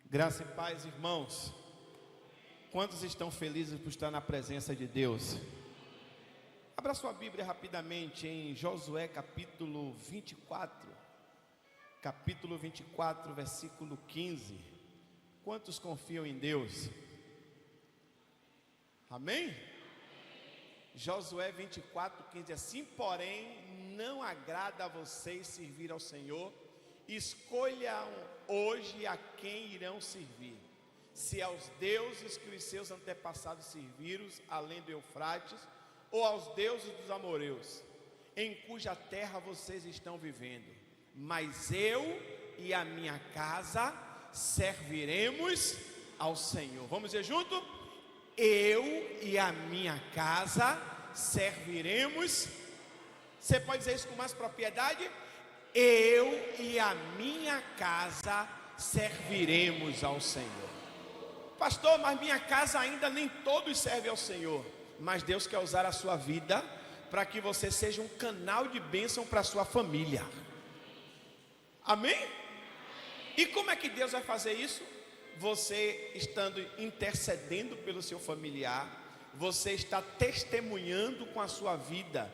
Graça e paz, irmãos. Quantos estão felizes por estar na presença de Deus? Abra sua Bíblia rapidamente em Josué capítulo 24. Capítulo 24, versículo 15. Quantos confiam em Deus? Amém? Josué 24, 15. Assim, porém, não agrada a vocês servir ao Senhor. Escolham hoje a quem irão servir, se aos deuses que os seus antepassados serviram, além do Eufrates, ou aos deuses dos amorreus, em cuja terra vocês estão vivendo. Mas eu e a minha casa serviremos ao Senhor. Vamos dizer junto? Eu e a minha casa serviremos. Você pode dizer isso com mais propriedade? Eu e a minha casa serviremos ao Senhor. Pastor, mas minha casa ainda nem todos servem ao Senhor. Mas Deus quer usar a sua vida para que você seja um canal de bênção para a sua família. Amém? E como é que Deus vai fazer isso? Você estando intercedendo pelo seu familiar, você está testemunhando com a sua vida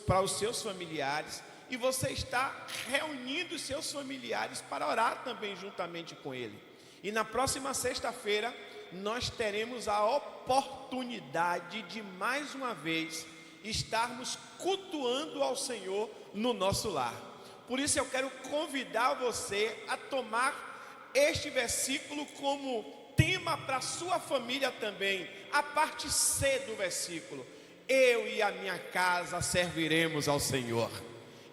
para os seus familiares, e você está reunindo os seus familiares para orar também juntamente com ele. E na próxima sexta-feira nós teremos a oportunidade de mais uma vez estarmos cultuando ao Senhor no nosso lar. Por isso eu quero convidar você a tomar este versículo como tema para a sua família também. A parte C do versículo: eu e a minha casa serviremos ao Senhor.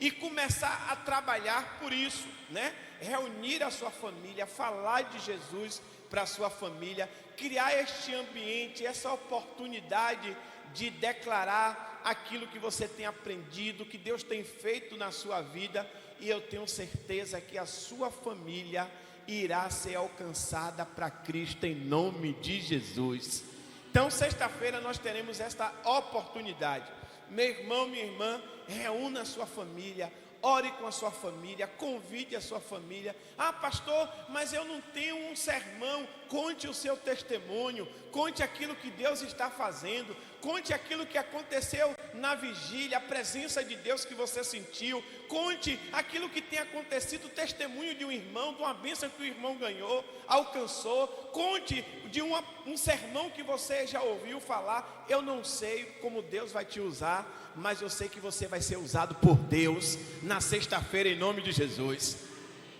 E começar a trabalhar por isso, né? Reunir a sua família, falar de Jesus para a sua família, criar este ambiente, essa oportunidade de declarar aquilo que você tem aprendido, que Deus tem feito na sua vida. E eu tenho certeza que a sua família irá ser alcançada para Cristo em nome de Jesus. Então, sexta-feira nós teremos esta oportunidade. Meu irmão, minha irmã, reúna a sua família, ore com a sua família, convide a sua família. Ah, pastor, mas eu não tenho um sermão. Conte o seu testemunho, conte aquilo que Deus está fazendo, conte aquilo que aconteceu na vigília, a presença de Deus que você sentiu, conte aquilo que tem acontecido, o testemunho de um irmão, de uma bênção que o irmão ganhou, alcançou. Conte de um sermão que você já ouviu falar. Eu não sei como Deus vai te usar, mas eu sei que você vai ser usado por Deus na sexta-feira em nome de Jesus.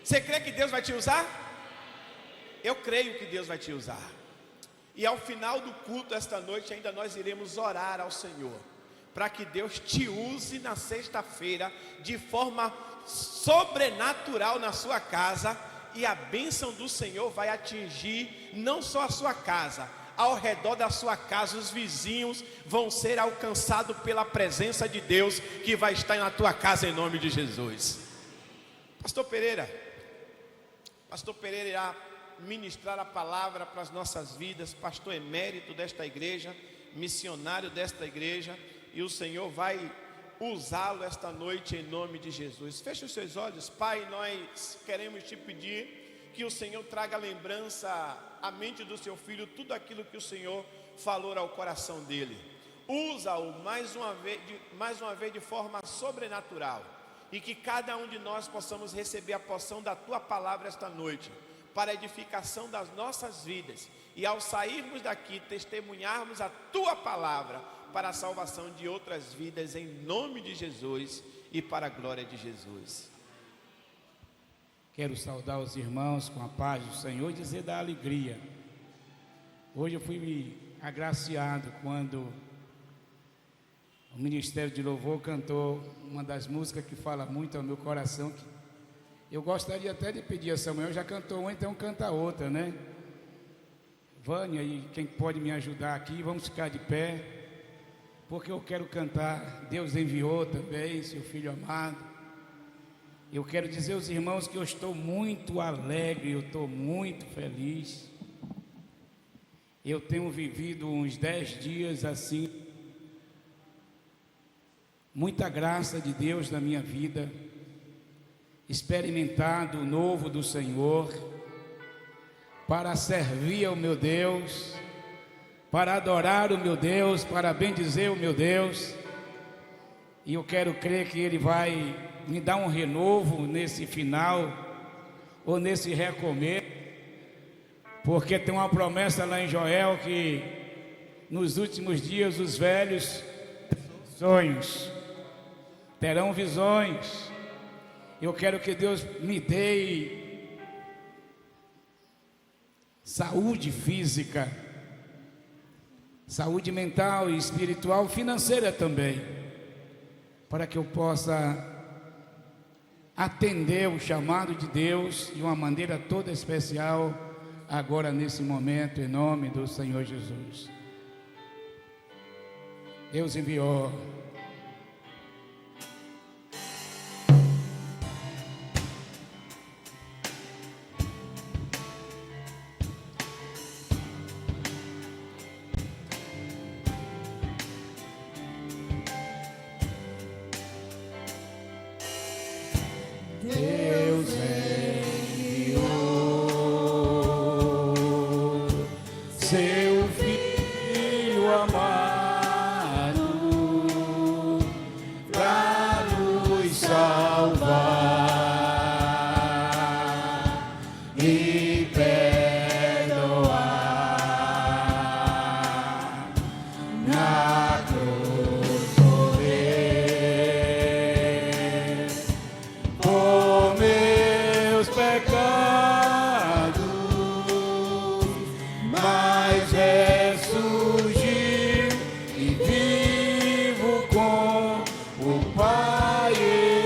Você crê que Deus vai te usar? Eu creio que Deus vai te usar. E ao final do culto esta noite ainda nós iremos orar ao Senhor para que Deus te use na sexta-feira de forma sobrenatural na sua casa, e a bênção do Senhor vai atingir não só a sua casa, ao redor da sua casa os vizinhos vão ser alcançados pela presença de Deus que vai estar na tua casa em nome de Jesus. Pastor Pereira irá ministrar a palavra para as nossas vidas, pastor emérito desta igreja, missionário desta igreja, e o Senhor vai usá-lo esta noite em nome de Jesus. Feche os seus olhos. Pai, nós queremos te pedir que o Senhor traga lembrança à mente do seu filho, tudo aquilo que o Senhor falou ao coração dele. Usa-o mais uma vez de forma sobrenatural, e que cada um de nós possamos receber a porção da tua palavra esta noite, para a edificação das nossas vidas, e ao sairmos daqui testemunharmos a tua palavra para a salvação de outras vidas em nome de Jesus e para a glória de Jesus. Quero saudar os irmãos com a paz do Senhor e dizer da alegria. Hoje eu fui agraciado quando o Ministério de Louvor cantou uma das músicas que fala muito ao meu coração, que eu gostaria até de pedir a Samuel, já cantou uma, então canta outra, né? Vânia, e quem pode me ajudar aqui, vamos ficar de pé, porque eu quero cantar. Deus enviou também seu Filho amado. Eu quero dizer aos irmãos que eu estou muito alegre, eu estou muito feliz. Eu tenho vivido uns 10 dias assim, muita graça de Deus na minha vida, experimentado o novo do Senhor, para servir ao meu Deus, para adorar o meu Deus, para bendizer o meu Deus. E eu quero crer que Ele vai me dar um renovo nesse final, ou nesse recomeço, porque tem uma promessa lá em Joel que nos últimos dias os velhos sonhos terão visões. Eu quero que Deus me dê saúde física, saúde mental e espiritual, financeira também, para que eu possa atender o chamado de Deus de uma maneira toda especial, agora nesse momento, em nome do Senhor Jesus. Deus enviou. Deus enviou seu Filho amado para nos salvar e perdoar. Na cruz morrer por meus pecados, mas ressurgiu e vivo com o Pai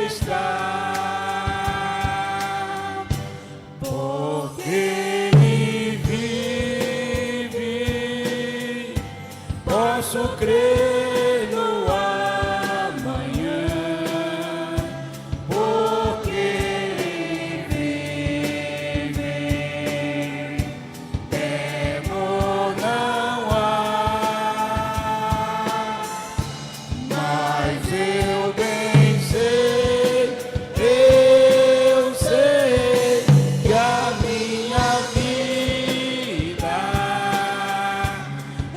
está, porque Ele vive, posso crer no amanhã, porque Ele vive, temor não há, mas eu bem sei que a minha vida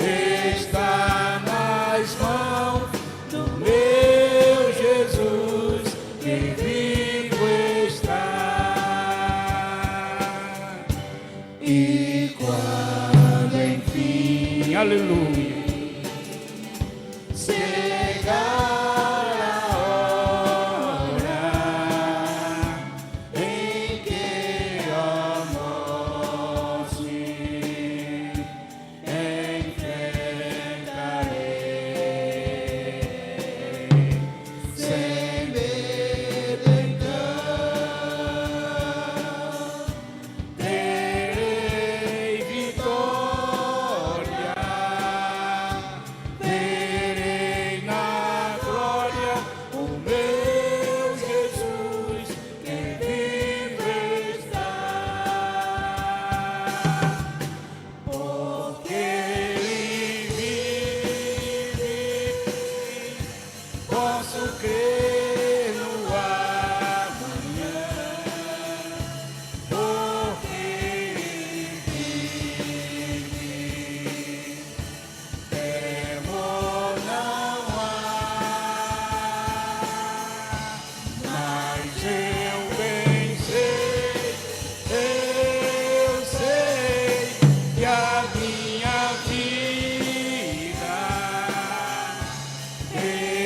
está nas mãos do meu Jesus, que vivo está. E quando enfim, aleluia, chegar a hora em que a morte enfrentarei, sem medo então terei vitória, verei na glória o meu Jesus, que vivo está, porque Ele vive, posso crer no amanhã, porque Ele vive, temor não há, mas eu bem sei que a minha vida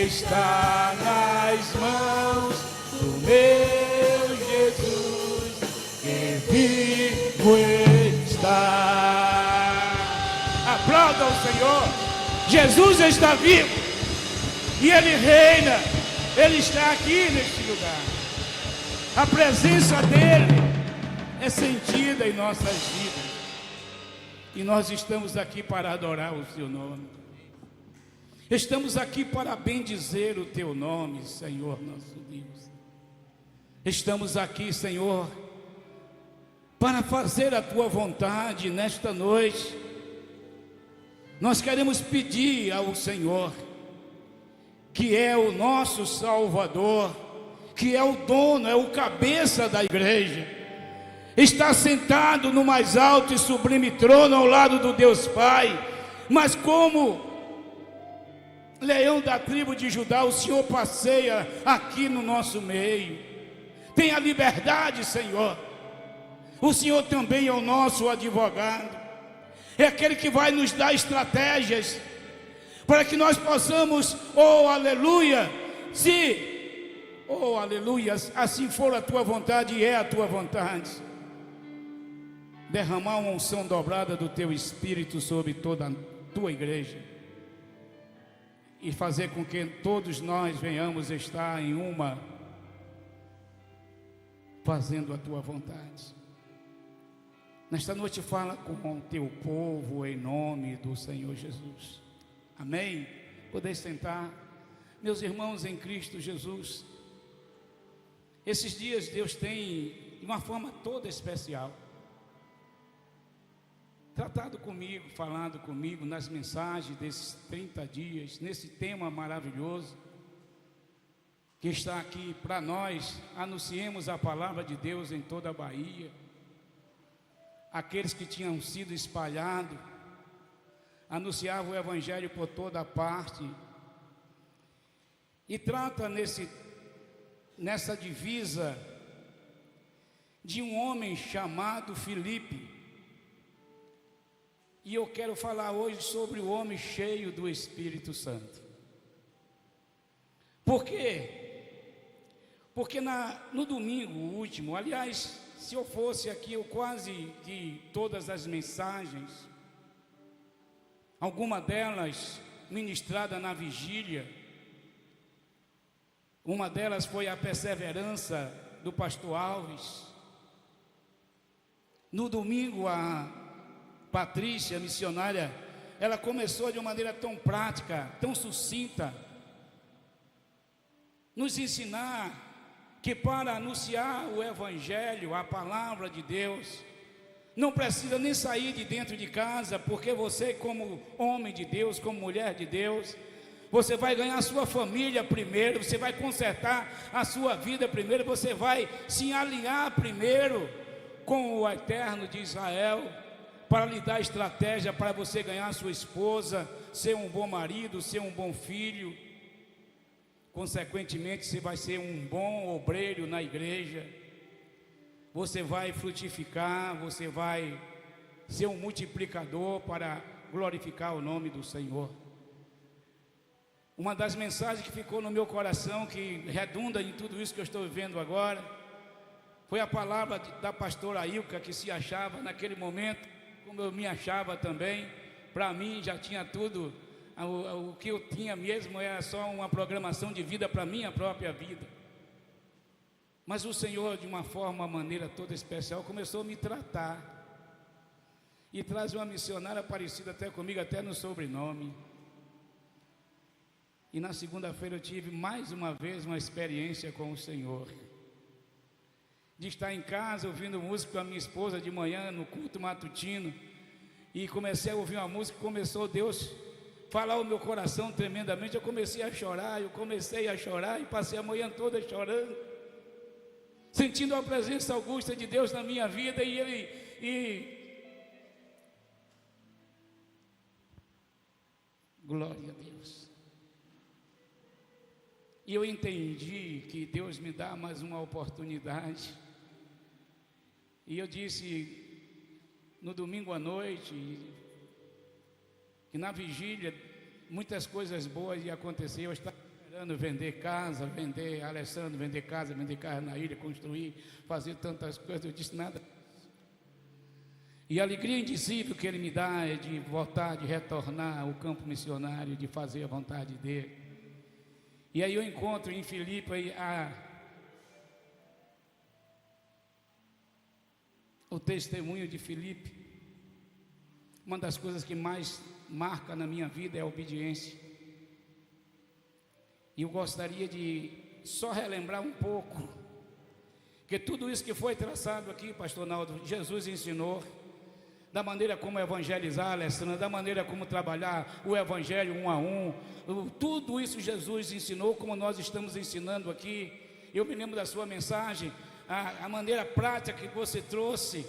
está nas mãos do meu Jesus, que vivo está. Aplauda o Senhor. Jesus está vivo e Ele reina. Ele está aqui neste lugar. A presença dEle é sentida em nossas vidas, e nós estamos aqui para adorar o Seu nome. Estamos aqui para bendizer o Teu nome, Senhor nosso Deus. Estamos aqui, Senhor, para fazer a Tua vontade nesta noite. Nós queremos pedir ao Senhor, que é o nosso Salvador, que é o dono, é o cabeça da igreja, está sentado no mais alto e sublime trono ao lado do Deus Pai, mas como leão da tribo de Judá, o Senhor passeia aqui no nosso meio. Tenha liberdade, Senhor. O Senhor também é o nosso advogado, é aquele que vai nos dar estratégias para que nós possamos, oh aleluia, oh aleluia, assim for a tua vontade e é a tua vontade, derramar uma unção dobrada do teu Espírito sobre toda a tua igreja e fazer com que todos nós venhamos estar em uma, fazendo a tua vontade. Nesta noite fala com o teu povo em nome do Senhor Jesus. Amém? Podeis sentar. Meus irmãos em Cristo Jesus, esses dias Deus tem, de uma forma toda especial, tratado comigo, falado comigo nas mensagens desses 30 dias, nesse tema maravilhoso, que está aqui para nós. Anunciemos a palavra de Deus em toda a Bahia. Aqueles que tinham sido espalhados, anunciavam o Evangelho por toda parte, e trata nessa divisa de um homem chamado Filipe. E eu quero falar hoje sobre o homem cheio do Espírito Santo. Por quê? Porque no domingo último, aliás, se eu fosse aqui, eu quase de todas as mensagens, alguma delas ministrada na vigília, uma delas foi a perseverança do pastor Alves. No domingo, a Patrícia, missionária, ela começou de uma maneira tão prática, tão sucinta, nos ensinar que para anunciar o Evangelho, a palavra de Deus, não precisa nem sair de dentro de casa, porque você, como homem de Deus, como mulher de Deus, você vai ganhar a sua família primeiro, você vai consertar a sua vida primeiro, você vai se alinhar primeiro com o Eterno de Israel, para lhe dar estratégia para você ganhar a sua esposa, ser um bom marido, ser um bom filho. Consequentemente, você vai ser um bom obreiro na igreja, você vai frutificar, você vai ser um multiplicador para glorificar o nome do Senhor. Uma das mensagens que ficou no meu coração, que redunda em tudo isso que eu estou vivendo agora, foi a palavra da pastora Ilka, que se achava naquele momento, como eu me achava também. Para mim já tinha tudo. O que eu tinha mesmo era só uma programação de vida para a minha própria vida. Mas o Senhor, de uma maneira toda especial, começou a me tratar. E traz uma missionária parecida até comigo, até no sobrenome. E na segunda-feira eu tive mais uma vez uma experiência com o Senhor. De estar em casa ouvindo música com a minha esposa de manhã no culto matutino. E comecei a ouvir uma música, começou Deus falar o meu coração tremendamente. Eu comecei a chorar e passei a manhã toda chorando, sentindo a presença augusta de Deus na minha vida. Glória a Deus. E eu entendi que Deus me dá mais uma oportunidade. E eu disse no domingo à noite que na vigília muitas coisas boas iam acontecer. Eu estava esperando vender casa, vender Alessandro, vender casa na ilha, construir, fazer tantas coisas. Eu disse nada. E a alegria indizível que Ele me dá é de voltar, de retornar ao campo missionário, de fazer a vontade dEle. E aí eu encontro em Filipe o testemunho de Filipe. Uma das coisas que mais marca na minha vida é a obediência. E eu gostaria de só relembrar um pouco, que tudo isso que foi traçado aqui, pastor Naldo, Jesus ensinou, da maneira como evangelizar, Alessandra, da maneira como trabalhar o evangelho um a um, tudo isso Jesus ensinou, como nós estamos ensinando aqui. Eu me lembro da sua mensagem, a maneira prática que você trouxe,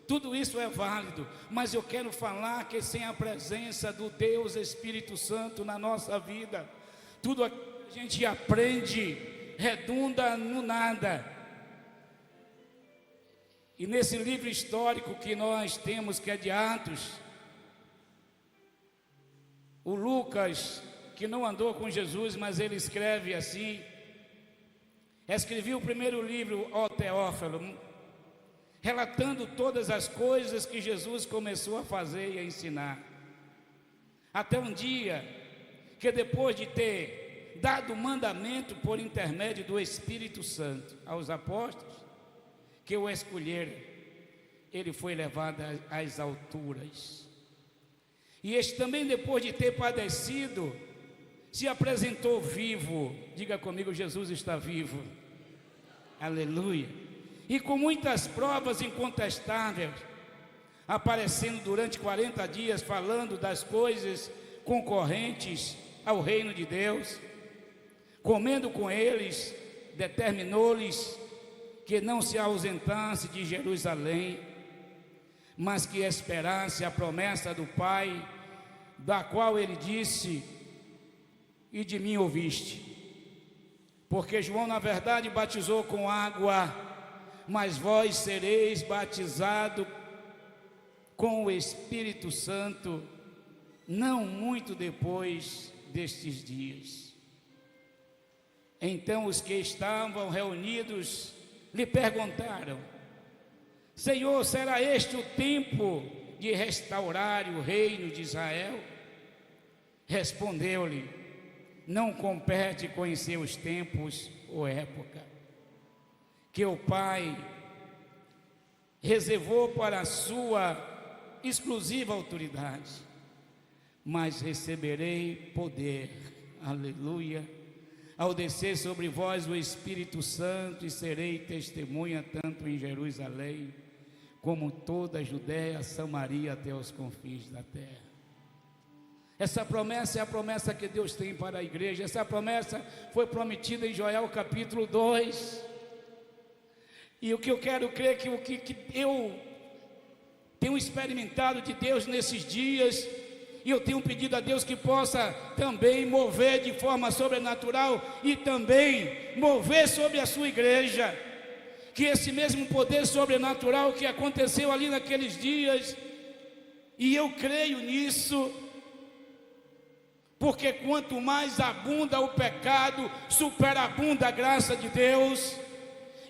tudo isso é válido, mas eu quero falar que sem a presença do Deus Espírito Santo na nossa vida, tudo aquilo que a gente aprende redunda no nada. E nesse livro histórico que nós temos, que é de Atos, o Lucas, que não andou com Jesus, mas ele escreve assim, escreveu o primeiro livro, ó Teófilo, relatando todas as coisas que Jesus começou a fazer e a ensinar. Até um dia, que depois de ter dado mandamento por intermédio do Espírito Santo aos apóstolos, que o escolheram, ele foi levado às alturas. E este também, depois de ter padecido, se apresentou vivo. Diga comigo, Jesus está vivo. Aleluia. E com muitas provas incontestáveis, aparecendo durante 40 dias, falando das coisas concorrentes ao reino de Deus, comendo com eles, determinou-lhes que não se ausentasse de Jerusalém, mas que esperasse a promessa do Pai, da qual ele disse: e de mim ouviste. Porque João, na verdade, batizou com água, mas vós sereis batizados com o Espírito Santo, não muito depois destes dias. Então os que estavam reunidos lhe perguntaram: Senhor, será este o tempo de restaurar o reino de Israel? Respondeu-lhe: não compete conhecer os tempos ou época que o Pai reservou para a sua exclusiva autoridade, mas receberei poder, aleluia, ao descer sobre vós o Espírito Santo, e serei testemunha tanto em Jerusalém, como toda a Judéia, Samaria, até os confins da terra. Essa promessa é a promessa que Deus tem para a igreja. Essa promessa foi prometida em Joel capítulo 2. E o que eu quero crer que o que eu tenho experimentado de Deus nesses dias, e eu tenho pedido a Deus que possa também mover de forma sobrenatural e também mover sobre a sua igreja, que esse mesmo poder sobrenatural que aconteceu ali naqueles dias, e eu creio nisso, porque quanto mais abunda o pecado, superabunda a graça de Deus.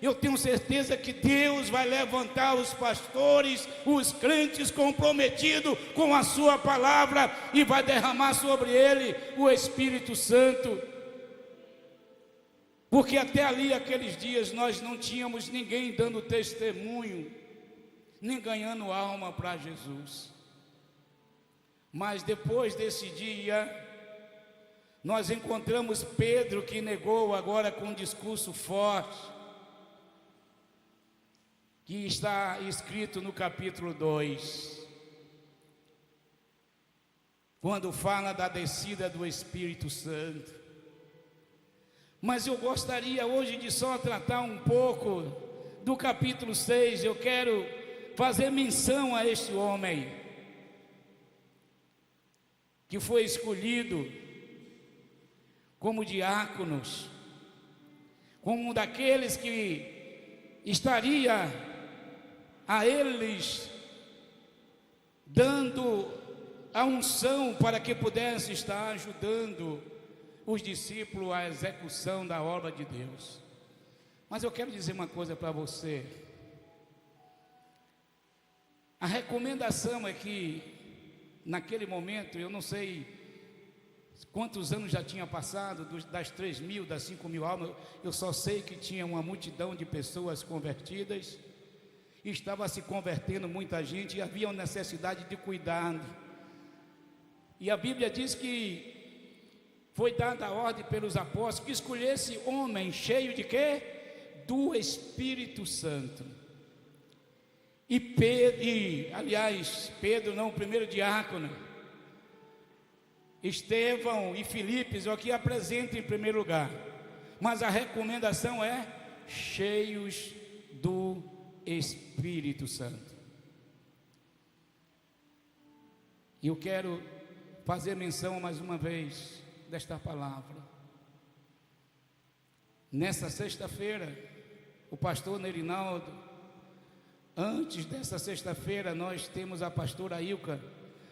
Eu tenho certeza que Deus vai levantar os pastores, os crentes comprometidos com a sua palavra, e vai derramar sobre ele o Espírito Santo. Porque até ali, aqueles dias, nós não tínhamos ninguém dando testemunho, nem ganhando alma para Jesus. Mas depois desse dia, nós encontramos Pedro, que negou agora com um discurso forte, que está escrito no capítulo 2, quando fala da descida do Espírito Santo. Mas eu gostaria hoje de só tratar um pouco do capítulo 6. Eu quero fazer menção a este homem que foi escolhido como diáconos, como um daqueles que estaria a eles dando a unção para que pudesse estar ajudando os discípulos à execução da obra de Deus. Mas eu quero dizer uma coisa para você. A recomendação é que naquele momento, eu não sei quantos anos já tinha passado, das 3.000, das 5.000 almas, eu só sei que tinha uma multidão de pessoas convertidas, e estava se convertendo muita gente, e havia uma necessidade de cuidar. E a Bíblia diz que foi dada a ordem pelos apóstolos que escolhesse homem cheio de quê? Do Espírito Santo. E Pedro não, o primeiro diácono, Estevão e Filipes, eu aqui apresento em primeiro lugar, mas a recomendação é cheios do Espírito Santo. E eu quero fazer menção mais uma vez desta palavra. Nessa sexta-feira, o pastor Nerinaldo, antes dessa sexta-feira, nós temos a pastora Ilka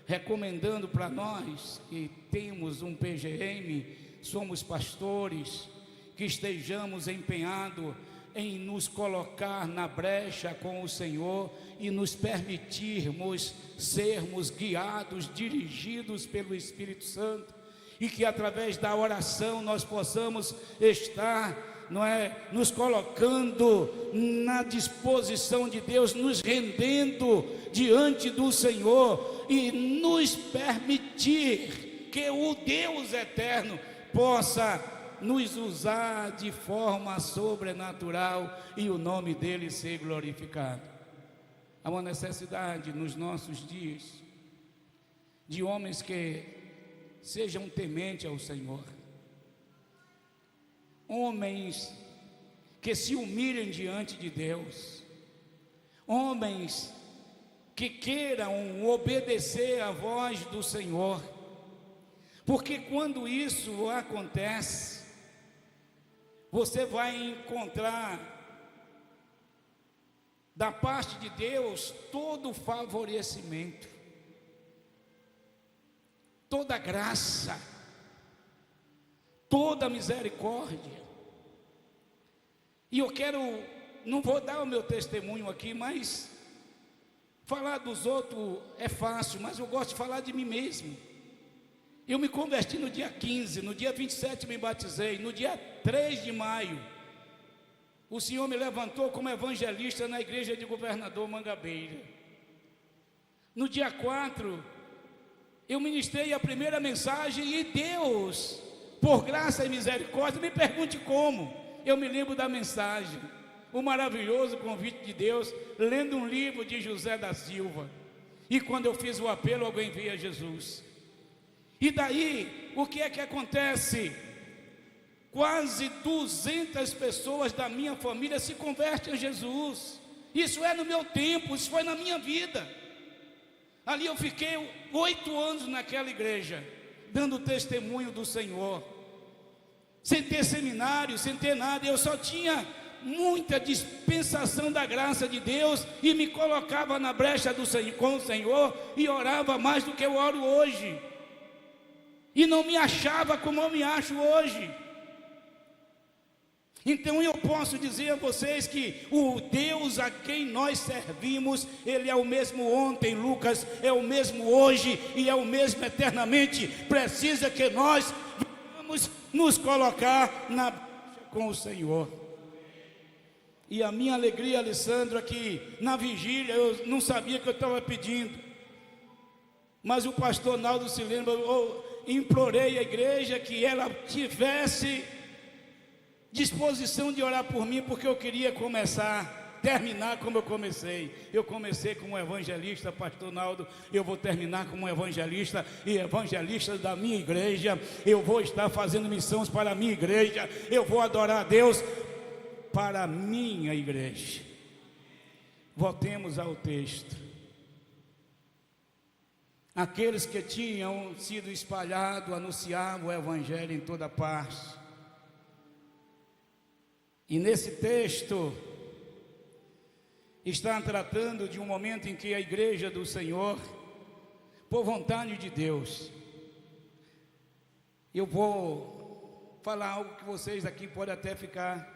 recomendando para nós que temos um PGM, somos pastores, que estejamos empenhados em nos colocar na brecha com o Senhor e nos permitirmos sermos guiados, dirigidos pelo Espírito Santo, e que através da oração nós possamos estar, nos colocando na disposição de Deus, nos rendendo diante do Senhor e nos permitir que o Deus eterno possa nos usar de forma sobrenatural e o nome dele ser glorificado. Há uma necessidade nos nossos dias de homens que sejam tementes ao Senhor, homens que se humilhem diante de Deus, homens que queiram obedecer à voz do Senhor, porque quando isso acontece, você vai encontrar da parte de Deus todo o favorecimento, toda graça, toda misericórdia. E eu não vou dar o meu testemunho aqui, mas falar dos outros é fácil, mas eu gosto de falar de mim mesmo. Eu me converti no dia 15, no dia 27 me batizei, no dia 3 de maio, o Senhor me levantou como evangelista na igreja de Governador Mangabeira. No dia 4, eu ministrei a primeira mensagem e Deus, por graça e misericórdia, me pergunte como, eu me lembro da mensagem, o maravilhoso convite de Deus, lendo um livro de José da Silva, e quando eu fiz o apelo, alguém via Jesus. E daí, o que é que acontece? Quase 200 pessoas da minha família se convertem a Jesus. Isso é no meu tempo, isso foi na minha vida. Ali eu fiquei 8 anos naquela igreja, dando testemunho do Senhor, sem ter seminário, sem ter nada. Eu só tinha muita dispensação da graça de Deus e me colocava na brecha com o Senhor e orava mais do que eu oro hoje. E não me achava como eu me acho hoje. Então eu posso dizer a vocês que o Deus a quem nós servimos, Ele é o mesmo ontem, Lucas, é o mesmo hoje e é o mesmo eternamente. Precisa que nós vamos nos colocar na brecha com o Senhor. E a minha alegria, Alessandro, é que na vigília eu não sabia que eu estava pedindo, mas o pastor Naldo se lembra, implorei à igreja que ela tivesse disposição de orar por mim, porque eu queria terminar como eu comecei. Eu comecei como evangelista, pastor Naldo, eu vou terminar como evangelista, e evangelista da minha igreja. Eu vou estar fazendo missões para a minha igreja, eu vou adorar a Deus para a minha igreja. Voltemos ao texto. Aqueles que tinham sido espalhados anunciavam o evangelho em toda parte. E nesse texto está tratando de um momento em que a igreja do Senhor, por vontade de Deus, eu vou falar algo que vocês aqui podem até ficar,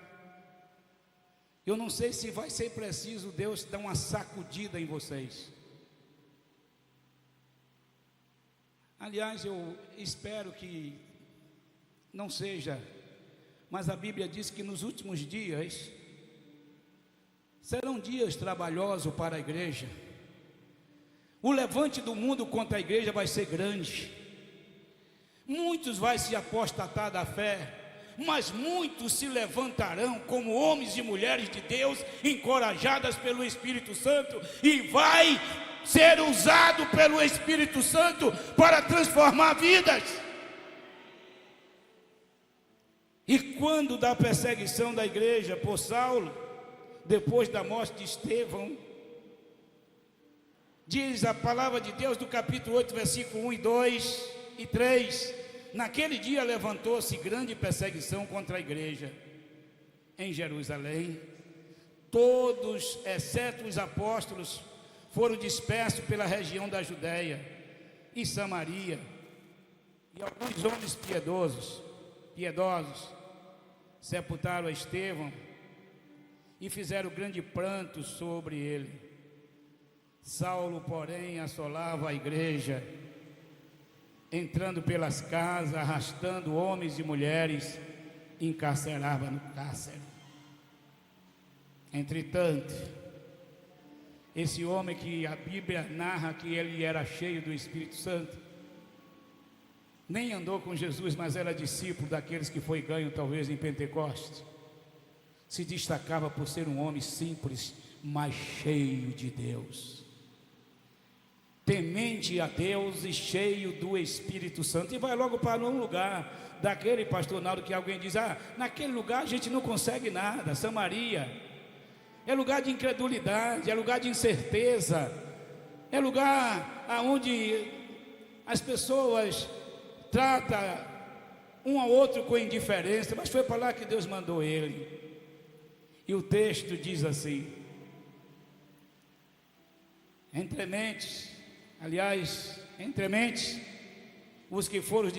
eu não sei se vai ser preciso Deus dar uma sacudida em vocês. Aliás, eu espero que não seja, mas a Bíblia diz que nos últimos dias serão dias trabalhosos para a igreja. O levante do mundo contra a igreja vai ser grande. Muitos vão se apostatar da fé, mas muitos se levantarão como homens e mulheres de Deus, encorajadas pelo Espírito Santo, e vai ser usado pelo Espírito Santo para transformar vidas. E quando da perseguição da igreja por Saulo, depois da morte de Estevão, diz a palavra de Deus do capítulo 8, versículo 1 e 2 e 3: naquele dia levantou-se grande perseguição contra a igreja em Jerusalém. Todos, exceto os apóstolos, foram dispersos pela região da Judéia e Samaria, e alguns homens piedosos sepultaram a Estevão e fizeram grande pranto sobre ele. Saulo, porém, assolava a igreja, entrando pelas casas, arrastando homens e mulheres, encarcerava no cárcere. Entretanto, esse homem que a Bíblia narra que ele era cheio do Espírito Santo, nem andou com Jesus, mas era discípulo daqueles que foi ganho talvez em Pentecostes, se destacava por ser um homem simples, mas cheio de Deus, temente a Deus e cheio do Espírito Santo. E vai logo para um lugar daquele, pastor Naldo, que alguém diz: naquele lugar a gente não consegue nada. Samaria é lugar de incredulidade, é lugar de incerteza, é lugar onde as pessoas tratam um ao outro com indiferença. Mas foi para lá que Deus mandou ele. E o texto diz assim: entre mentes, os que foram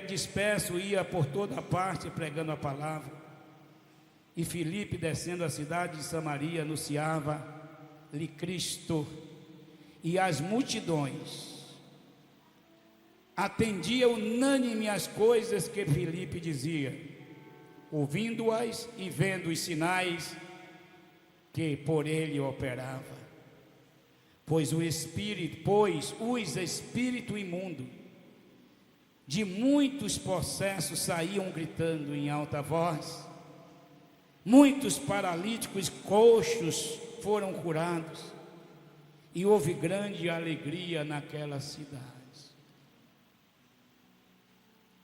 dispersos ia por toda parte pregando a palavra. E Filipe, descendo a cidade de Samaria, anunciava-lhe Cristo, e as multidões atendiam unânime às coisas que Filipe dizia, ouvindo-as e vendo os sinais que por ele operava. Pois os espíritos imundos de muitos possessos saíam gritando em alta voz. Muitos paralíticos coxos foram curados, e houve grande alegria naquela cidade.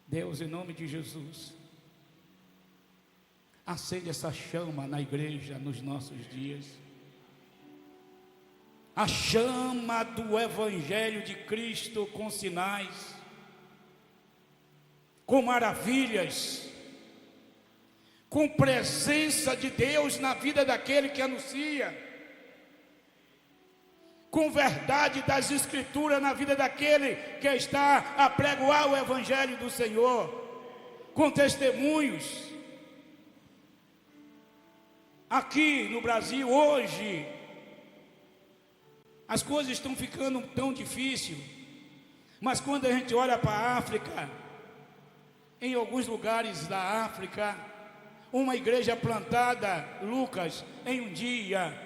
Deus, em nome de Jesus, acende essa chama na igreja nos nossos dias. A chama do Evangelho de Cristo, com sinais, com maravilhas, com presença de Deus na vida daquele que anuncia, com verdade das Escrituras na vida daquele que está a pregoar o Evangelho do Senhor, com testemunhos. Aqui no Brasil hoje, as coisas estão ficando tão difíceis, mas quando a gente olha para a África, em alguns lugares da África, uma igreja plantada, Lucas, em um dia,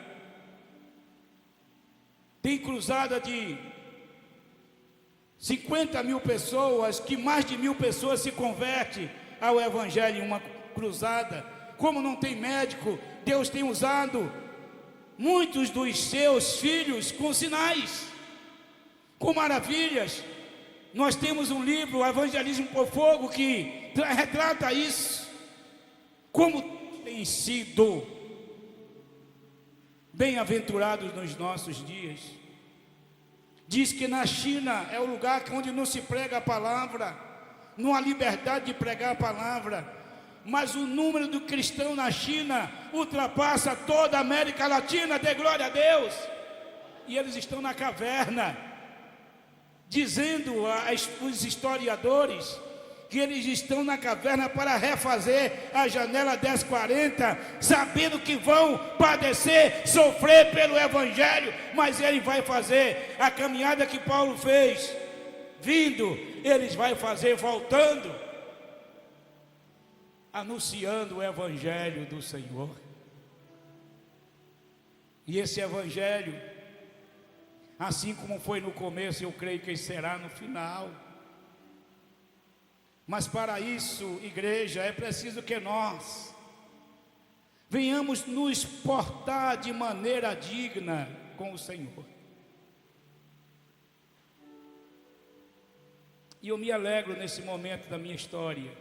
tem cruzada de 50 mil pessoas, que mais de 1000 pessoas se convertem ao Evangelho em uma cruzada. Como não tem médico, Deus tem usado muitos dos seus filhos com sinais, com maravilhas. Nós temos um livro, o Evangelismo por Fogo, que retrata isso, como tem sido bem-aventurados nos nossos dias. Diz que na China é o lugar onde não se prega a palavra, não há liberdade de pregar a palavra, mas o número do cristão na China ultrapassa toda a América Latina. Dê glória a Deus. E eles estão na caverna, dizendo os historiadores que eles estão na caverna para refazer a janela 1040, sabendo que vão padecer, sofrer pelo Evangelho, mas ele vai fazer a caminhada que Paulo fez, vindo, eles vai fazer voltando, anunciando o Evangelho do Senhor. E esse Evangelho, assim como foi no começo, eu creio que será no final. Mas para isso, igreja, é preciso que nós venhamos nos portar de maneira digna com o Senhor. E eu me alegro nesse momento da minha história,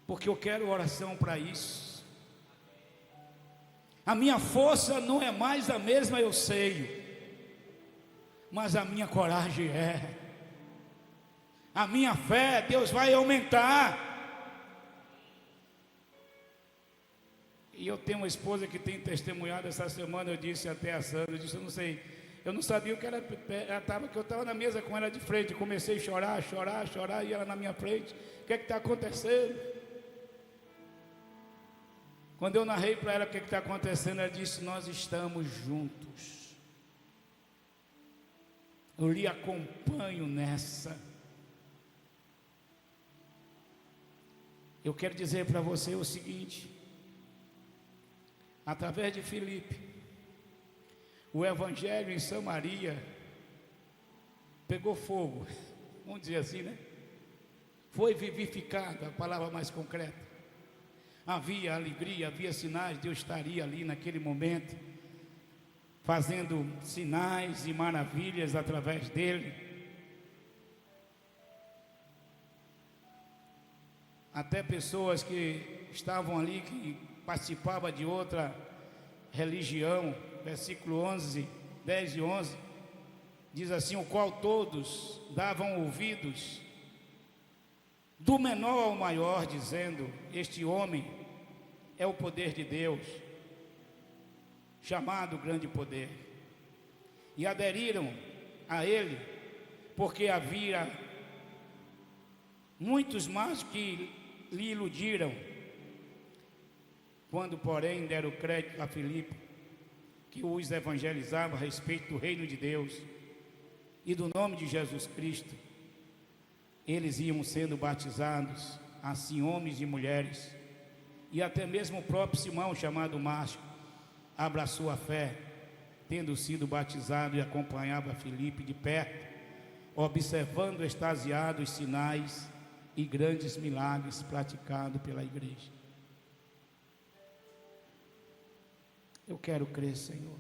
porque eu quero oração para isso. A minha força não é mais a mesma, eu sei, mas a minha coragem é. A minha fé, Deus vai aumentar. E eu tenho uma esposa que tem testemunhado essa semana. Eu disse até a Sandra, eu disse, eu não sei, eu não sabia o que ela estava, que eu estava na mesa com ela de frente. Comecei a chorar, e ela na minha frente. O que é que está acontecendo? Quando eu narrei para ela o que está acontecendo, ela disse, nós estamos juntos. Eu lhe acompanho nessa. Eu quero dizer para você o seguinte: através de Filipe, o evangelho em Samaria pegou fogo, vamos dizer assim, né? Foi vivificado, a palavra mais concreta. Havia alegria, havia sinais. Deus estaria ali naquele momento, fazendo sinais e maravilhas através dele. Até pessoas que estavam ali, que participavam de outra religião, versículo 11, 10 e 11, diz assim: o qual todos davam ouvidos, do menor ao maior, dizendo, este homem é o poder de Deus, chamado grande poder. E aderiram a ele, porque havia muitos mais que lhe iludiram. Quando, porém, deram crédito a Filipe, que os evangelizava a respeito do reino de Deus e do nome de Jesus Cristo, eles iam sendo batizados, assim homens e mulheres, e até mesmo o próprio Simão, chamado Márcio, abraçou a fé, tendo sido batizado, e acompanhava Filipe de perto, observando extasiados sinais e grandes milagres praticados pela igreja. Eu quero crer, Senhor,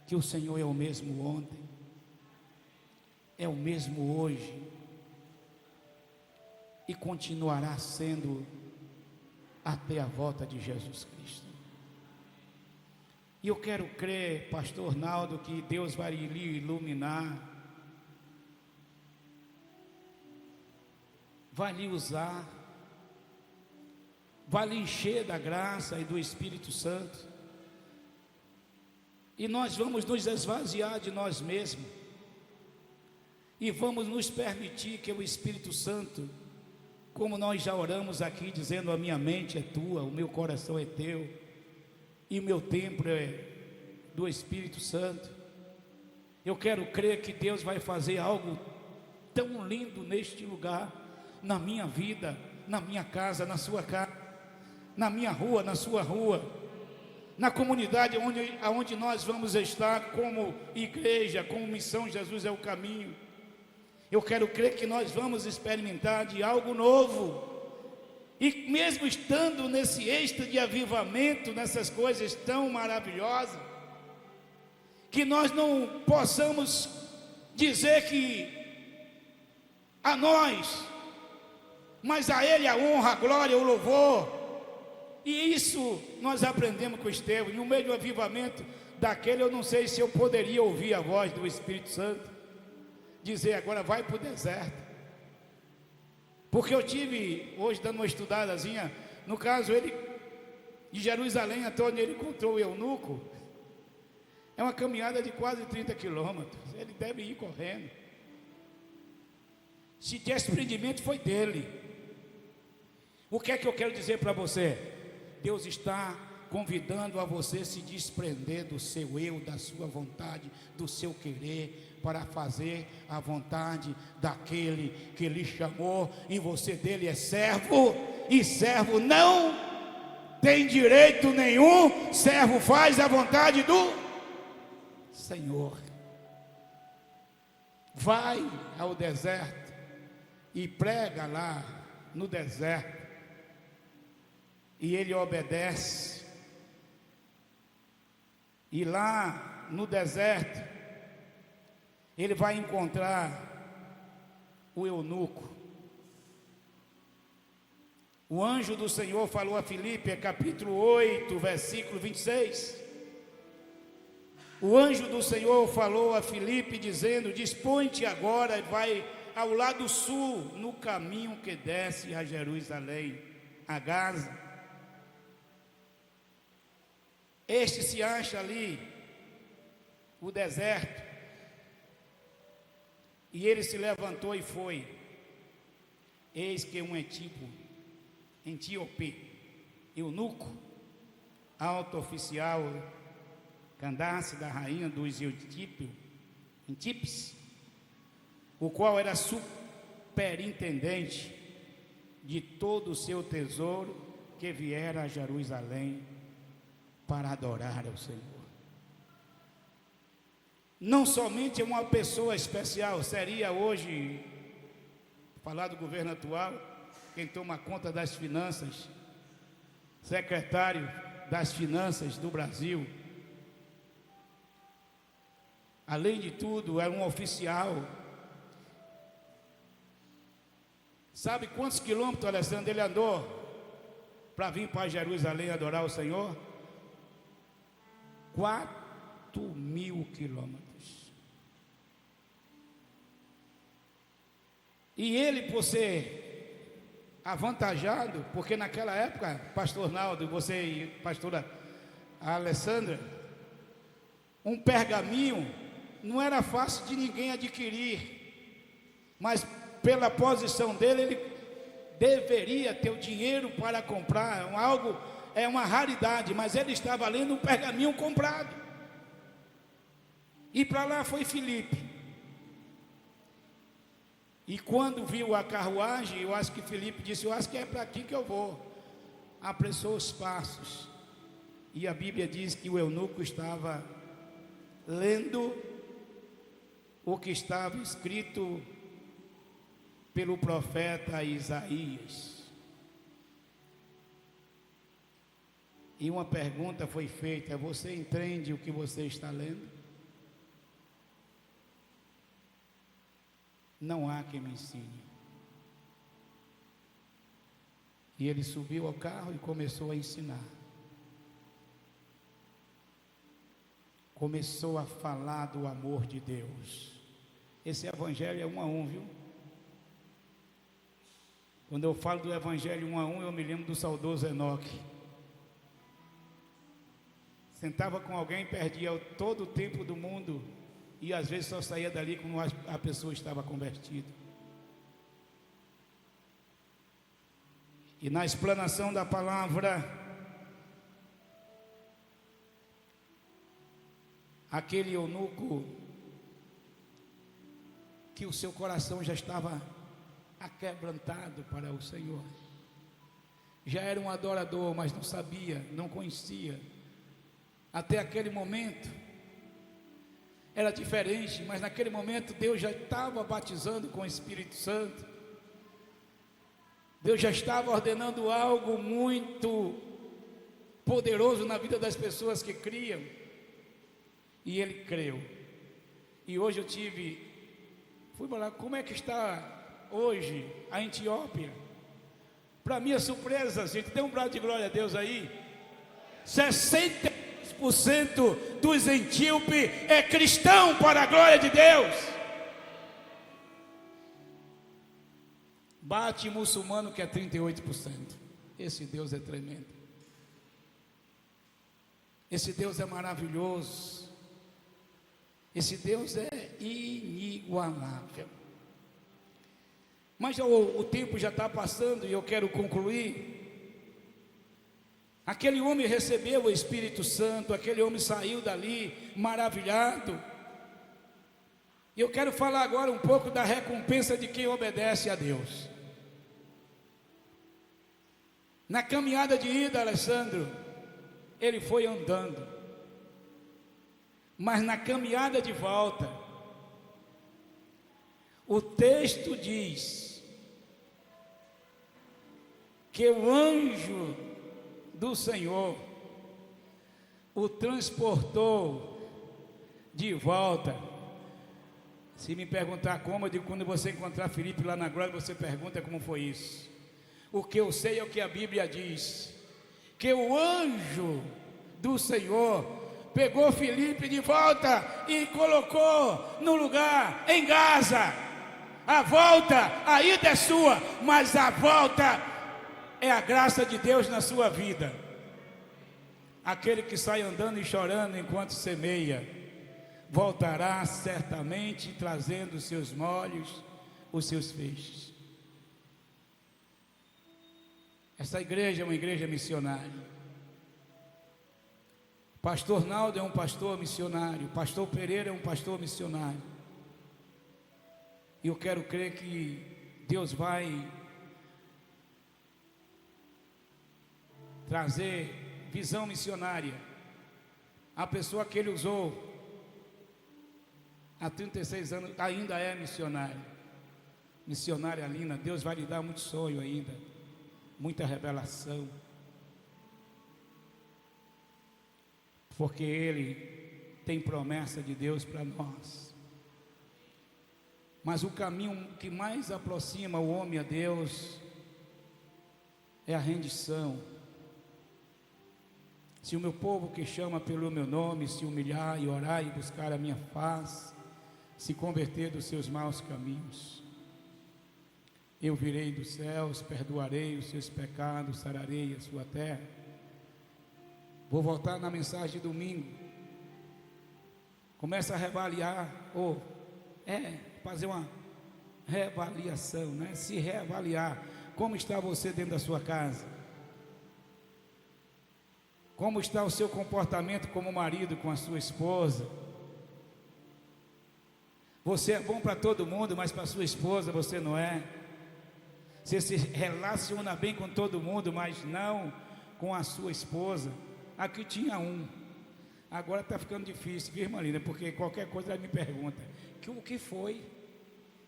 que o Senhor é o mesmo ontem, é o mesmo hoje e continuará sendo até a volta de Jesus Cristo. E eu quero crer, pastor Naldo, que Deus vai lhe iluminar, vai lhe usar, vai lhe encher da graça e do Espírito Santo, e nós vamos nos esvaziar de nós mesmos, e vamos nos permitir que o Espírito Santo, como nós já oramos aqui, dizendo, a minha mente é tua, o meu coração é teu, e o meu templo é do Espírito Santo. Eu quero crer que Deus vai fazer algo tão lindo neste lugar, na minha vida, na minha casa, na sua casa, na minha rua, na sua rua, na comunidade onde nós vamos estar como igreja, como missão Jesus é o caminho. Eu quero crer que nós vamos experimentar de algo novo, e mesmo estando nesse êxtase de avivamento, nessas coisas tão maravilhosas, que nós não possamos dizer que a nós, mas a Ele a honra, a glória, o louvor. E isso nós aprendemos com Estevão. No meio do avivamento daquele, eu não sei se eu poderia ouvir a voz do Espírito Santo dizer, agora vai para o deserto. Porque eu tive hoje dando uma estudadazinha, no caso ele, de Jerusalém até onde ele encontrou o eunuco, é uma caminhada de quase 30 quilômetros, ele deve ir correndo. Esse desprendimento foi dele. O que é que eu quero dizer para você? Deus está convidando a você se desprender do seu eu, da sua vontade, do seu querer, para fazer a vontade daquele que lhe chamou, e você dele é servo, e servo não tem direito nenhum, servo faz a vontade do Senhor. Vai ao deserto e prega lá no deserto, e ele obedece, e lá no deserto ele vai encontrar o eunuco. O anjo do Senhor falou a Filipe, capítulo 8, versículo 26. O anjo do Senhor falou a Filipe, dizendo: dispõe-te agora e vai ao lado sul, no caminho que desce a Jerusalém, a Gaza. Este se acha ali, o deserto. E ele se levantou e foi. Eis que um etíope, eunuco, alto oficial, Candace, da rainha dos Etíopes, o qual era superintendente de todo o seu tesouro, que viera a Jerusalém para adorar ao Senhor. Não somente uma pessoa especial, seria hoje, falar do governo atual, quem toma conta das finanças, secretário das finanças do Brasil. Além de tudo, era um oficial. Sabe quantos quilômetros, Alessandro, ele andou para vir para Jerusalém adorar o Senhor? 4.000 quilômetros. E ele, por ser avantajado, porque naquela época, pastor Naldo, você e pastora Alessandra, um pergaminho não era fácil de ninguém adquirir, mas pela posição dele, ele deveria ter o dinheiro para comprar, algo, é uma raridade, mas ele estava lendo um pergaminho comprado. E para lá foi Filipe. E quando viu a carruagem, eu acho que Filipe disse: eu acho que é para aqui que eu vou. Apressou os passos. E a Bíblia diz que o eunuco estava lendo o que estava escrito pelo profeta Isaías. E uma pergunta foi feita: você entende o que você está lendo? Não há quem me ensine. E ele subiu ao carro e começou a ensinar. Começou a falar do amor de Deus. Esse evangelho é 1 a 1, viu? Quando eu falo do evangelho 1 a 1, eu me lembro do saudoso Enoque. Sentava com alguém, perdia todo o tempo do mundo, e às vezes só saía dali quando a pessoa estava convertida. E na explanação da palavra, aquele eunuco, que o seu coração já estava aquebrantado para o Senhor, já era um adorador, mas não sabia, não conhecia. Até aquele momento era diferente, mas naquele momento Deus já estava batizando com o Espírito Santo. Deus já estava ordenando algo muito poderoso na vida das pessoas que criam. E ele creu. E hoje eu fui para lá, como é que está hoje a Etiópia? Para minha surpresa, gente, dê um brado de glória a Deus aí. 60% dos etíopes é cristão, para a glória de Deus. Bate muçulmano, que é 38%. Esse Deus é tremendo. Esse Deus é maravilhoso. Esse Deus é inigualável. Mas o tempo já está passando e eu quero concluir. Aquele homem recebeu o Espírito Santo, aquele homem saiu dali maravilhado. E eu quero falar agora um pouco da recompensa de quem obedece a Deus. Na caminhada de ida, Alessandro, ele foi andando. Mas na caminhada de volta, o texto diz que o anjo do Senhor o transportou de volta. Se me perguntar como, eu digo: quando você encontrar Filipe lá na glória, você pergunta como foi isso. O que eu sei é o que a Bíblia diz, que o anjo do Senhor pegou Filipe de volta e colocou no lugar em Gaza. A volta, a ida é sua, mas a volta é a graça de Deus na sua vida. Aquele que sai andando e chorando enquanto semeia, voltará certamente trazendo os seus molhos, os seus feixes. Essa igreja é uma igreja missionária. O pastor Naldo é um pastor missionário. O pastor Pereira é um pastor missionário. E eu quero crer que Deus vai trazer visão missionária. A pessoa que ele usou há 36 anos ainda é missionária. Missionária linda. Deus vai lhe dar muito sonho ainda, muita revelação, porque Ele tem promessa de Deus para nós. Mas o caminho que mais aproxima o homem a Deus é a rendição. Se o meu povo que chama pelo meu nome se humilhar e orar e buscar a minha face, se converter dos seus maus caminhos, eu virei dos céus, perdoarei os seus pecados, sararei a sua terra. Vou voltar na mensagem de domingo. Começa a reavaliar, fazer uma reavaliação, né? Se reavaliar. Como está você dentro da sua casa? Como está o seu comportamento como marido com a sua esposa? Você é bom para todo mundo, mas para sua esposa você não é. Você se relaciona bem com todo mundo, mas não com a sua esposa. Aqui tinha um, agora está ficando difícil, viu, irmã Linda? Porque qualquer coisa ela me pergunta, o que foi?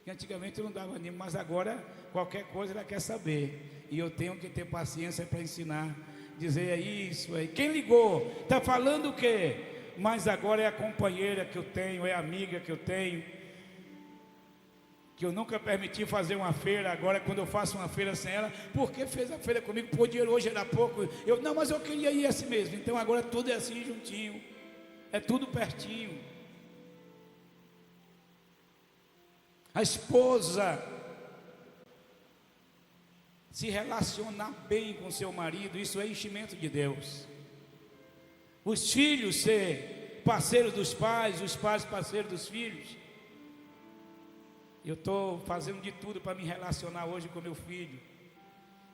Que antigamente eu não dava nenhum, mas agora qualquer coisa ela quer saber. E eu tenho que ter paciência para ensinar, dizer é isso aí. Quem ligou? Está falando o quê? Mas agora é a companheira que eu tenho, é a amiga que eu tenho, que eu nunca permiti fazer uma feira. Agora quando eu faço uma feira sem ela, porque fez a feira comigo, pô, dinheiro hoje era pouco, não, mas eu queria ir assim mesmo. Então agora tudo é assim juntinho, é tudo pertinho. A esposa se relacionar bem com seu marido, isso é enchimento de Deus. Os filhos ser parceiros dos pais, os pais parceiros dos filhos. Eu estou fazendo de tudo para me relacionar hoje com meu filho.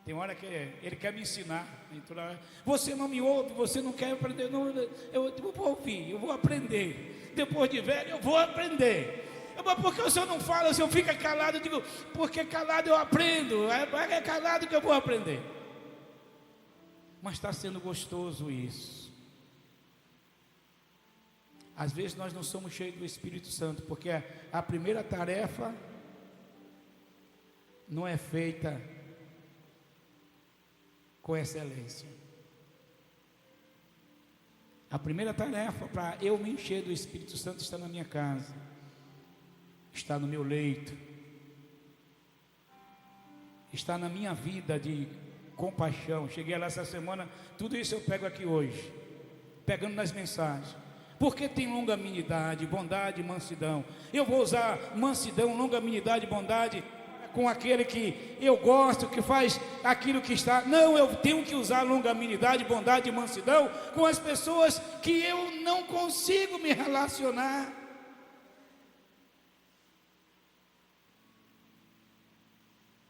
Tem hora que ele quer me ensinar. Você não me ouve, você não quer aprender. Não, eu vou ouvir, eu vou aprender. Depois de velho, eu vou aprender. Porque o senhor não fala, o senhor fica calado? Eu digo, porque calado eu aprendo. É calado que eu vou aprender. Mas está sendo gostoso isso. Às vezes nós não somos cheios do Espírito Santo, porque a primeira tarefa não é feita com excelência. A primeira tarefa para eu me encher do Espírito Santo está na minha casa, está no meu leito, está na minha vida de compaixão. Cheguei lá essa semana, tudo isso eu pego aqui hoje, pegando nas mensagens. Porque tem longanimidade, bondade e mansidão. Eu vou usar mansidão, longanimidade e bondade com aquele que eu gosto, que faz aquilo que está. Não, eu tenho que usar longanimidade, bondade e mansidão com as pessoas que eu não consigo me relacionar.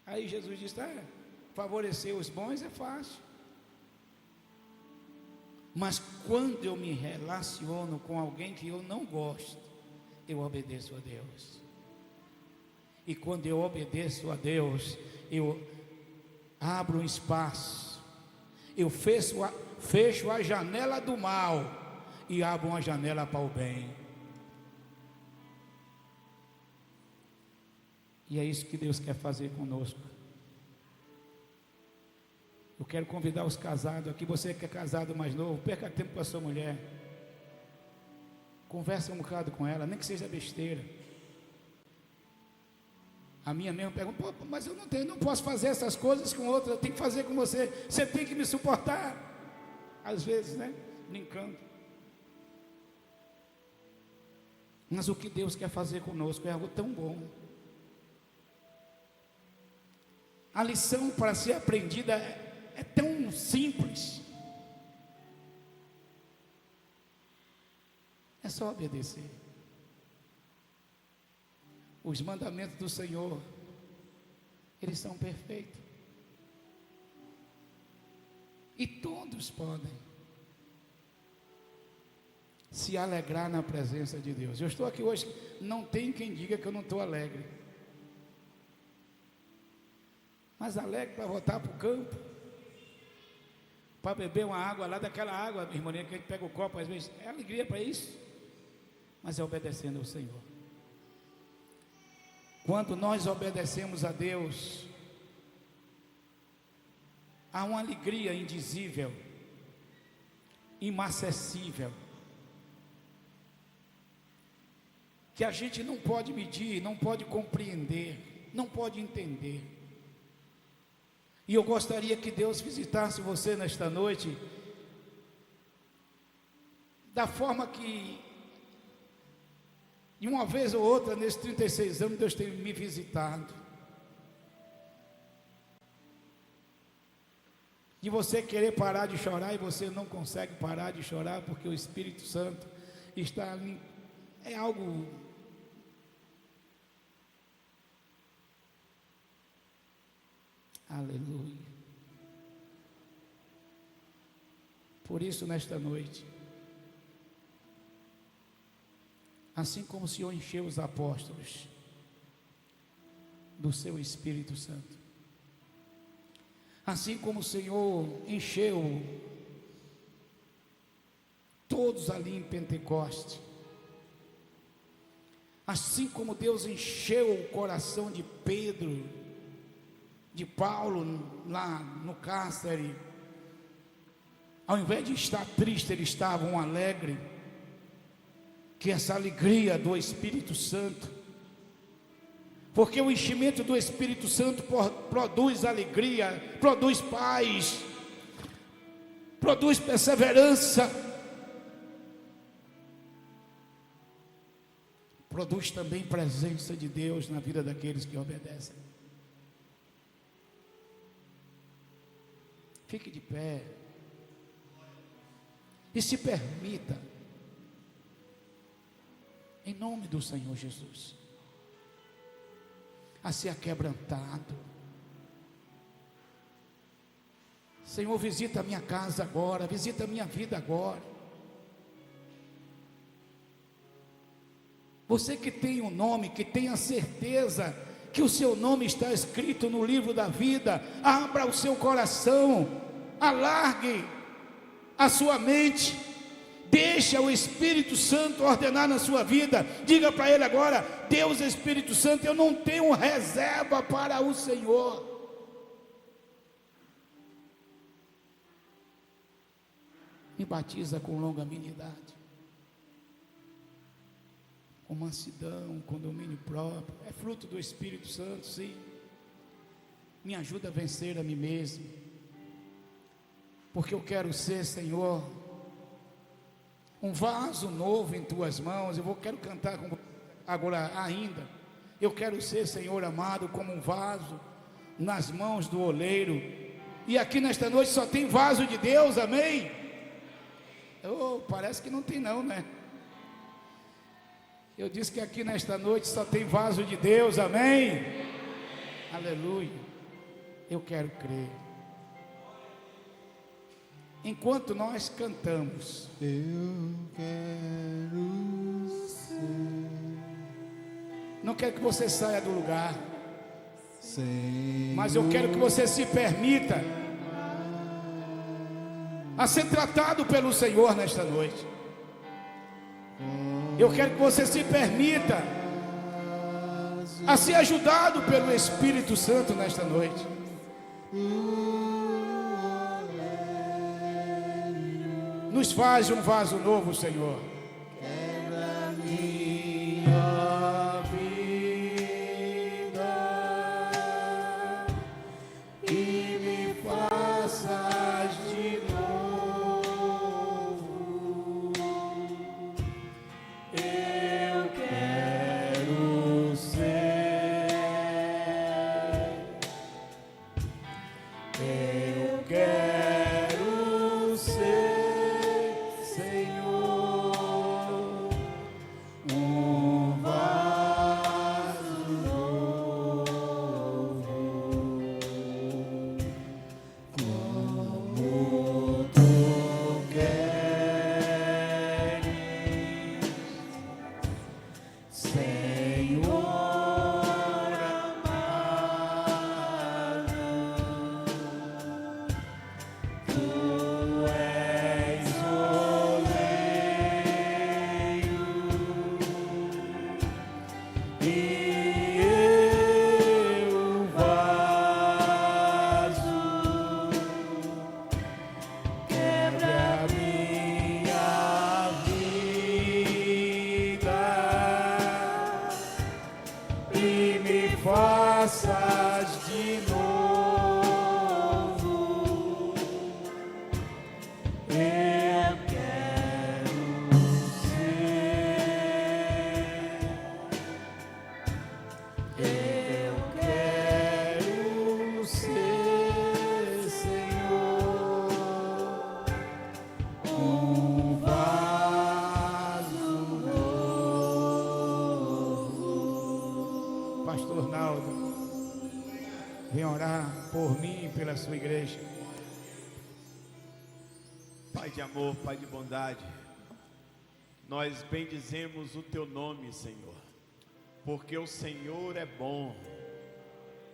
Aí Jesus diz, favorecer os bons é fácil. Mas quando eu me relaciono com alguém que eu não gosto, eu obedeço a Deus. E quando eu obedeço a Deus, eu abro um espaço, eu fecho a janela do mal e abro uma janela para o bem. E é isso que Deus quer fazer conosco. Eu quero convidar os casados aqui, você que é casado mais novo, perca tempo com a sua mulher. Conversa um bocado com ela, nem que seja besteira. A minha mesmo pergunta: pô, mas eu não posso fazer essas coisas com outra, eu tenho que fazer com você, você tem que me suportar. Às vezes, né? Brincando. Mas o que Deus quer fazer conosco é algo tão bom. A lição para ser aprendida é tão simples. É só obedecer. Os mandamentos do Senhor, eles são perfeitos. E todos podem se alegrar na presença de Deus. Eu estou aqui hoje, não tem quem diga que eu não estou alegre. Mas alegre para voltar para o campo, para beber uma água lá daquela água, irmãinha, que a gente pega o copo às vezes. É alegria para isso, mas é obedecendo ao Senhor. Quando nós obedecemos a Deus, há uma alegria indizível, inacessível, que a gente não pode medir, não pode compreender, não pode entender. E eu gostaria que Deus visitasse você nesta noite, da forma que, de uma vez ou outra, nesses 36 anos, Deus tem me visitado. De você querer parar de chorar e você não consegue parar de chorar, porque o Espírito Santo está ali. É algo aleluia. Por isso, nesta noite, assim como o Senhor encheu os apóstolos do seu Espírito Santo, assim como o Senhor encheu todos ali em Pentecoste, assim como Deus encheu o coração de Pedro, de Paulo lá no cárcere, ao invés de estar triste, eles estavam alegres, que essa alegria do Espírito Santo, porque o enchimento do Espírito Santo produz alegria, produz paz, produz perseverança, produz também presença de Deus na vida daqueles que obedecem. Fique de pé e se permita, em nome do Senhor Jesus, a ser aquebrantado. Senhor, visita a minha casa agora, visita a minha vida agora. Você que tem um nome, que tem a certeza que o seu nome está escrito no livro da vida, abra o seu coração, alargue a sua mente, deixa o Espírito Santo ordenar na sua vida. Diga para ele agora: Deus, Espírito Santo, eu não tenho reserva para o Senhor. Me batiza com longanimidade, com mansidão, com domínio próprio. É fruto do Espírito Santo, sim. Me ajuda a vencer a mim mesmo, porque eu quero ser, Senhor, um vaso novo em tuas mãos. Quero cantar agora ainda. Eu quero ser, Senhor amado, como um vaso nas mãos do oleiro. E aqui nesta noite só tem vaso de Deus, amém? Oh, parece que não tem não, né? Eu disse que aqui nesta noite só tem vaso de Deus, amém? Aleluia. Eu quero crer. Enquanto nós cantamos, eu quero ser. Não quero que você saia do lugar, Senhor, mas eu quero que você se permita a ser tratado pelo Senhor nesta noite. Eu quero que você se permita a ser ajudado pelo Espírito Santo nesta noite. Nos faz um vaso novo, Senhor. Quebra minha vida. faças de novo. Eu quero ser. Eu quero ser, Senhor, um vaso novo. Pastor Naldo, vem orar por mim e pela sua igreja. Pai de amor, Pai de bondade, nós bendizemos o Teu nome, Senhor, porque o Senhor é bom,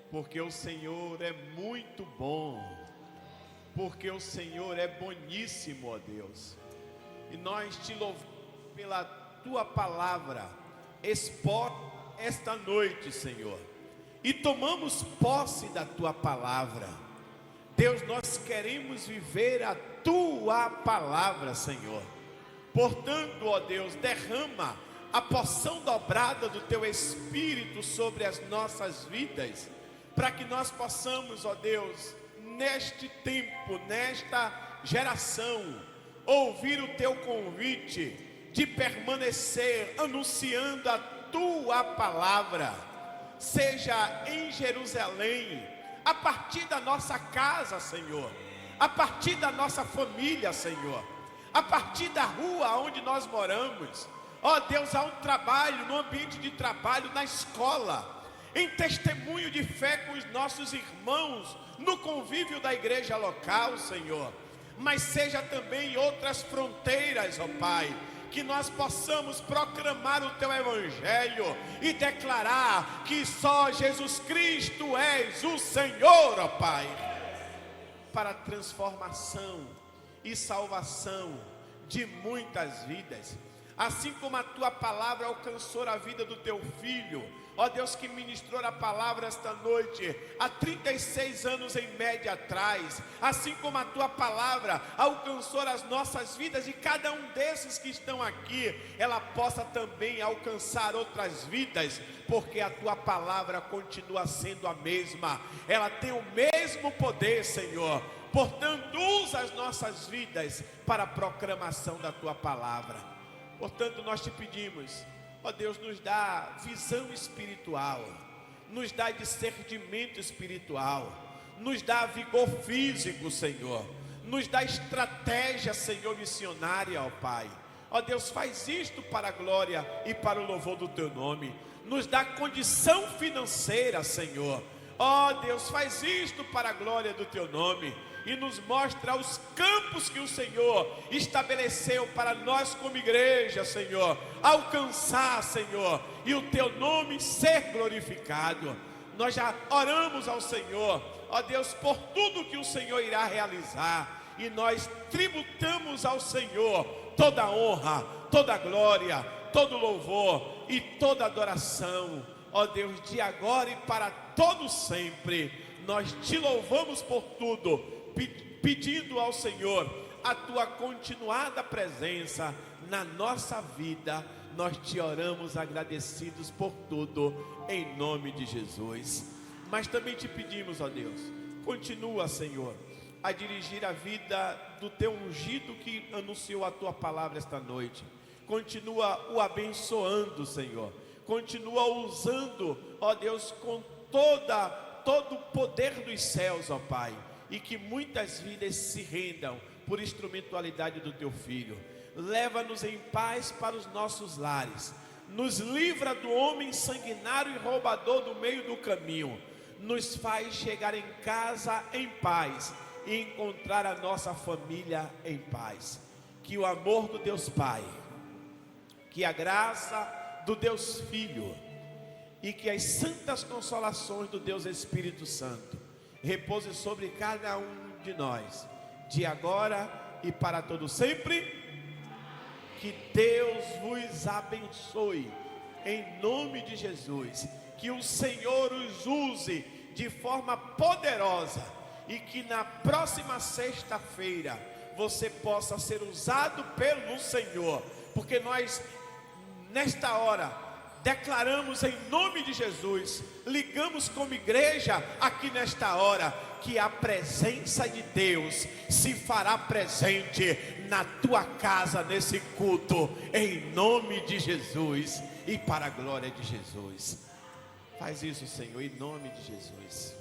porque o Senhor é muito bom, porque o Senhor é boníssimo, ó Deus. E nós te louvamos pela Tua palavra exposta esta noite, Senhor, e tomamos posse da Tua palavra. Deus, nós queremos viver a Tua palavra, Senhor. Portanto, ó Deus, derrama a porção dobrada do Teu Espírito sobre as nossas vidas, para que nós possamos, ó Deus, neste tempo, nesta geração, ouvir o Teu convite de permanecer anunciando a Tua palavra, seja em Jerusalém, a partir da nossa casa, Senhor, a partir da nossa família, Senhor, a partir da rua onde nós moramos. Ó Deus, há um trabalho, no ambiente de trabalho, na escola, em testemunho de fé com os nossos irmãos, no convívio da igreja local, Senhor, mas seja também em outras fronteiras, ó Pai, que nós possamos proclamar o Teu Evangelho e declarar que só Jesus Cristo és o Senhor, ó Pai, para a transformação e salvação de muitas vidas. Assim como a Tua palavra alcançou a vida do Teu Filho, ó Deus, que ministrou a palavra esta noite, há 36 anos em média atrás, assim como a Tua palavra alcançou as nossas vidas, e cada um desses que estão aqui, ela possa também alcançar outras vidas, porque a Tua palavra continua sendo a mesma, ela tem o mesmo poder, Senhor. Portanto, usa as nossas vidas para a proclamação da Tua palavra. Portanto, nós te pedimos, ó Deus, nos dá visão espiritual, nos dá discernimento espiritual, nos dá vigor físico, Senhor, nos dá estratégia, Senhor, missionária, ó Pai. Ó Deus, faz isto para a glória e para o louvor do Teu nome. Nos dá condição financeira, Senhor. Ó Deus, faz isto para a glória do Teu nome. E nos mostra os campos que o Senhor estabeleceu para nós como igreja, Senhor, alcançar, Senhor, e o Teu nome ser glorificado. Nós já oramos ao Senhor, ó Deus, por tudo que o Senhor irá realizar, e nós tributamos ao Senhor toda a honra, toda a glória, todo louvor e toda adoração, ó Deus, de agora e para todo sempre. Nós te louvamos por tudo, pedindo ao Senhor a Tua continuada presença na nossa vida. Nós te oramos agradecidos por tudo, em nome de Jesus. Mas também te pedimos, ó Deus, continua, Senhor, a dirigir a vida do Teu ungido que anunciou a Tua palavra esta noite. Continua o abençoando, Senhor. Continua usando, ó Deus, com todo o poder dos céus, ó Pai, e que muitas vidas se rendam por instrumentalidade do Teu Filho. Leva-nos em paz para os nossos lares, nos livra do homem sanguinário e roubador do meio do caminho, nos faz chegar em casa em paz e encontrar a nossa família em paz. Que o amor do Deus Pai, que a graça do Deus Filho e que as santas consolações do Deus Espírito Santo repouse sobre cada um de nós, de agora e para todo sempre. Que Deus vos abençoe, em nome de Jesus. Que o Senhor os use de forma poderosa, e que na próxima sexta-feira você possa ser usado pelo Senhor, porque nós, nesta hora, declaramos em nome de Jesus, ligamos como igreja aqui nesta hora, que a presença de Deus se fará presente na tua casa nesse culto, em nome de Jesus e para a glória de Jesus. Faz isso, Senhor, em nome de Jesus.